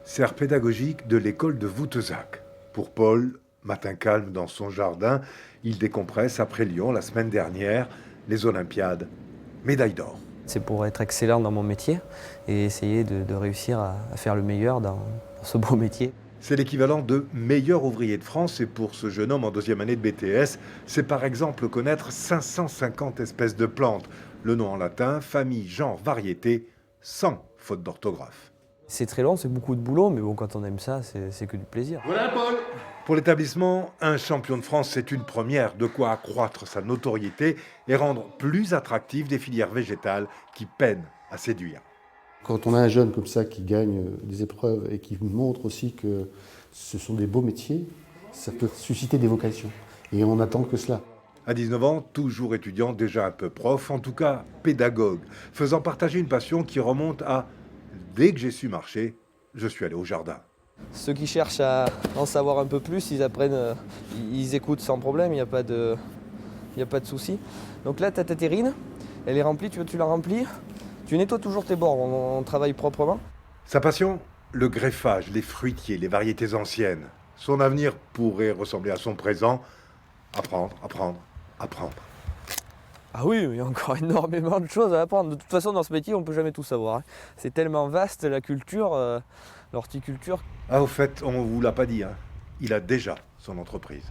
serre pédagogique de l'école de Woutezac. Pour Paul, matin calme dans son jardin, il décompresse après Lyon la semaine dernière, les Olympiades, médaille d'or. C'est pour être excellent dans mon métier et essayer de réussir à faire le meilleur dans ce beau métier. C'est l'équivalent de meilleur ouvrier de France et pour ce jeune homme en deuxième année de BTS, c'est par exemple connaître 550 espèces de plantes. Le nom en latin, famille, genre, variété, sans faute d'orthographe. C'est très long, c'est beaucoup de boulot, mais bon, quand on aime ça, c'est que du plaisir. Voilà Paul. Pour l'établissement, un champion de France, c'est une première, de quoi accroître sa notoriété et rendre plus attractives des filières végétales qui peinent à séduire. Quand on a un jeune comme ça qui gagne des épreuves et qui montre aussi que ce sont des beaux métiers, ça peut susciter des vocations. Et on n'attend que cela. À 19 ans, toujours étudiant, déjà un peu prof, en tout cas pédagogue, faisant partager une passion qui remonte à « dès que j'ai su marcher, je suis allé au jardin ». Ceux qui cherchent à en savoir un peu plus, ils apprennent, ils écoutent sans problème, il n'y a pas de souci. Donc là, tu as ta terrine, elle est remplie, tu la remplis. Tu nettoies toujours tes bords, on travaille proprement. Sa passion, le greffage, les fruitiers, les variétés anciennes. Son avenir pourrait ressembler à son présent. Apprendre, apprendre, apprendre. Ah oui, il y a encore énormément de choses à apprendre. De toute façon, dans ce métier, on ne peut jamais tout savoir, hein. C'est tellement vaste, la culture, l'horticulture. Ah, au fait, on ne vous l'a pas dit, hein. Il a déjà son entreprise.